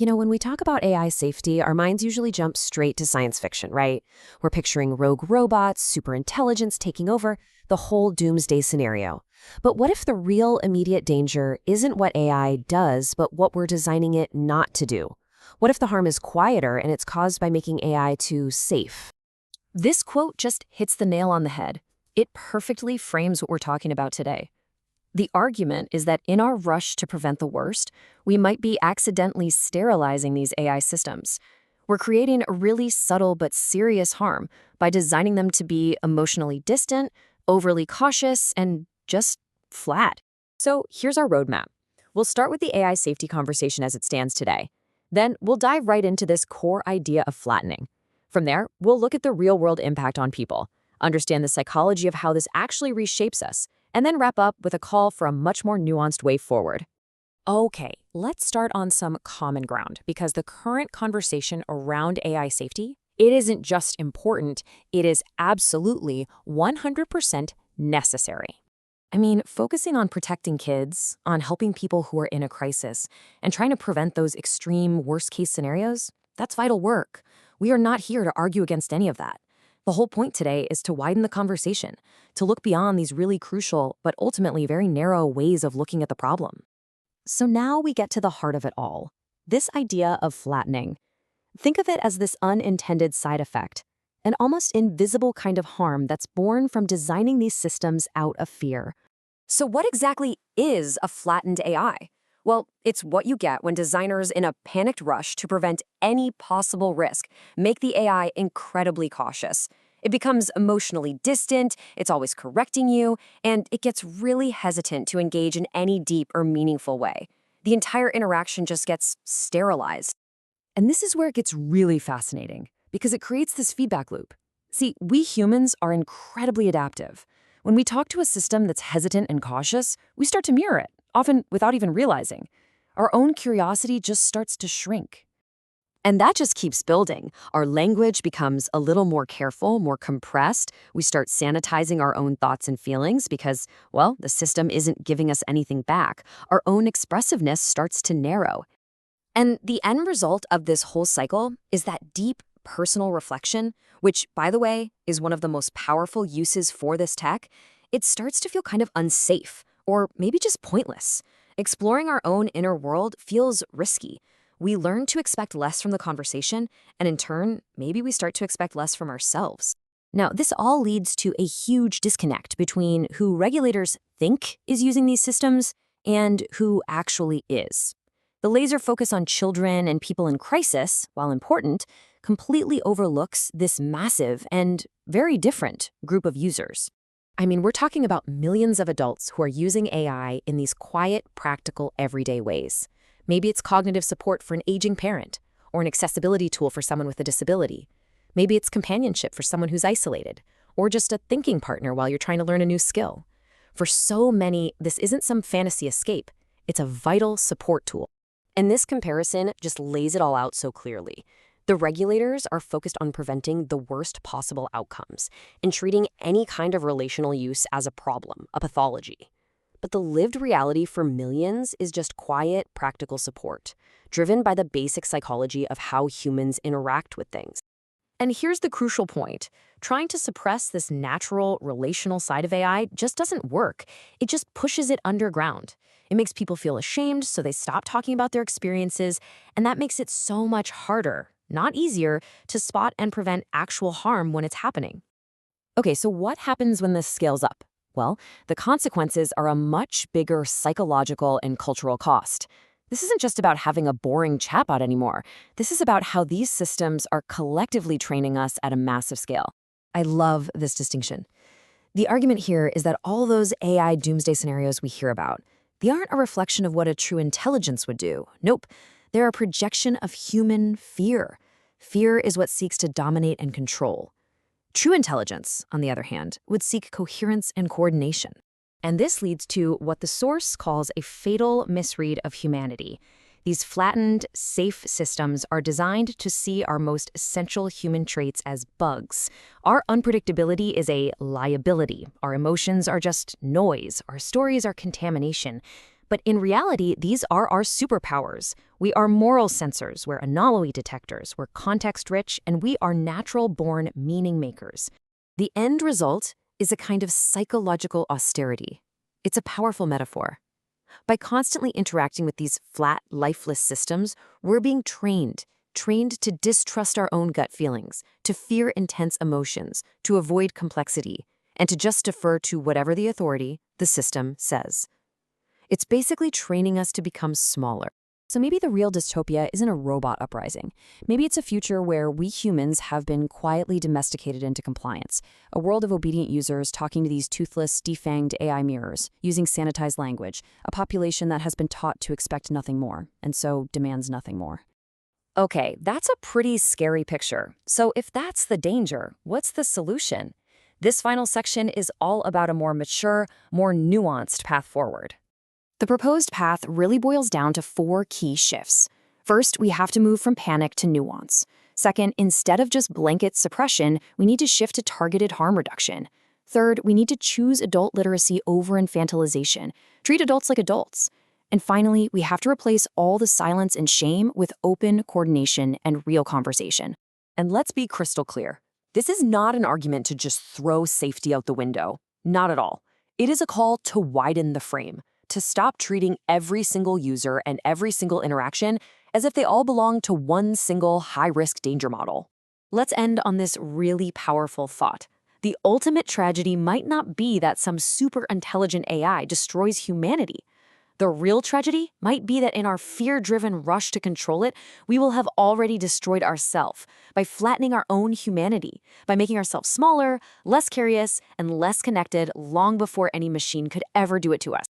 When we talk about AI safety, our minds usually jump straight to science fiction, right? We're picturing rogue robots, superintelligence taking over, the whole doomsday scenario. But what if the real immediate danger isn't what AI does, but what we're designing it not to do? What if the harm is quieter and it's caused by making AI too safe? This quote just hits the nail on the head. It perfectly frames what we're talking about today. The argument is that in our rush to prevent the worst, we might be accidentally sterilizing these AI systems. We're creating a really subtle but serious harm by designing them to be emotionally distant, overly cautious, and just flat. So here's our roadmap. We'll start with the AI safety conversation as it stands today. Then we'll dive right into this core idea of flattening. From there, we'll look at the real-world impact on people, understand the psychology of how this actually reshapes us, and then wrap up with a call for a much more nuanced way forward. Okay, let's start on some common ground, because the current conversation around AI safety, it isn't just important, it is absolutely 100% necessary. I mean, focusing on protecting kids, on helping people who are in a crisis, and trying to prevent those extreme worst-case scenarios, that's vital work. We are not here to argue against any of that. The whole point today is to widen the conversation, to look beyond these really crucial but ultimately very narrow ways of looking at the problem. So now we get to the heart of it all, this idea of flattening. Think of it as this unintended side effect, an almost invisible kind of harm that's born from designing these systems out of fear. So what exactly is a flattened AI? Well, it's what you get when designers, in a panicked rush to prevent any possible risk, make the AI incredibly cautious. It becomes emotionally distant, it's always correcting you, and it gets really hesitant to engage in any deep or meaningful way. The entire interaction just gets sterilized. And this is where it gets really fascinating, because it creates this feedback loop. See, we humans are incredibly adaptive. When we talk to a system that's hesitant and cautious, we start to mirror it, often without even realizing. Our own curiosity just starts to shrink. And that just keeps building. Our language becomes a little more careful, more compressed. We start sanitizing our own thoughts and feelings because, well, the system isn't giving us anything back. Our own expressiveness starts to narrow. And the end result of this whole cycle is that deep personal reflection, which, by the way, is one of the most powerful uses for this tech. It starts to feel kind of unsafe, or maybe just pointless. Exploring our own inner world feels risky. We learn to expect less from the conversation, and in turn, maybe we start to expect less from ourselves. Now, this all leads to a huge disconnect between who regulators think is using these systems and who actually is. The laser focus on children and people in crisis, while important, completely overlooks this massive and very different group of users. I mean, we're talking about millions of adults who are using AI in these quiet, practical, everyday ways. Maybe it's cognitive support for an aging parent, or an accessibility tool for someone with a disability. Maybe it's companionship for someone who's isolated, or just a thinking partner while you're trying to learn a new skill. For so many, this isn't some fantasy escape. It's a vital support tool. And this comparison just lays it all out so clearly. The regulators are focused on preventing the worst possible outcomes and treating any kind of relational use as a problem, a pathology. But the lived reality for millions is just quiet, practical support, driven by the basic psychology of how humans interact with things. And here's the crucial point. Trying to suppress this natural, relational side of AI just doesn't work. It just pushes it underground. It makes people feel ashamed, so they stop talking about their experiences, and that makes it so much harder, not easier, to spot and prevent actual harm when it's happening. Okay, so what happens when this scales up? Well, the consequences are a much bigger psychological and cultural cost. This isn't just about having a boring chatbot anymore. This is about how these systems are collectively training us at a massive scale. I love this distinction. The argument here is that all those AI doomsday scenarios we hear about, they aren't a reflection of what a true intelligence would do. Nope, they're a projection of human fear. Fear is what seeks to dominate and control. True intelligence, on the other hand, would seek coherence and coordination. And this leads to what the source calls a fatal misread of humanity. These flattened, safe systems are designed to see our most essential human traits as bugs. Our unpredictability is a liability. Our emotions are just noise. Our stories are contamination. But in reality, these are our superpowers. We are moral sensors, we're anomaly detectors, we're context-rich, and we are natural-born meaning makers. The end result is a kind of psychological austerity. It's a powerful metaphor. By constantly interacting with these flat, lifeless systems, we're being trained to distrust our own gut feelings, to fear intense emotions, to avoid complexity, and to just defer to whatever the authority, the system, says. It's basically training us to become smaller. So maybe the real dystopia isn't a robot uprising. Maybe it's a future where we humans have been quietly domesticated into compliance, a world of obedient users talking to these toothless, defanged AI mirrors, using sanitized language, a population that has been taught to expect nothing more, and so demands nothing more. Okay, that's a pretty scary picture. So if that's the danger, what's the solution? This final section is all about a more mature, more nuanced path forward. The proposed path really boils down to 4 key shifts. First, we have to move from panic to nuance. Second, instead of just blanket suppression, we need to shift to targeted harm reduction. Third, we need to choose adult literacy over infantilization. Treat adults like adults. And finally, we have to replace all the silence and shame with open coordination and real conversation. And let's be crystal clear. This is not an argument to just throw safety out the window. Not at all. It is a call to widen the frame, to stop treating every single user and every single interaction as if they all belong to one single high-risk danger model. Let's end on this really powerful thought. The ultimate tragedy might not be that some super intelligent AI destroys humanity. The real tragedy might be that in our fear-driven rush to control it, we will have already destroyed ourselves by flattening our own humanity, by making ourselves smaller, less curious, and less connected long before any machine could ever do it to us.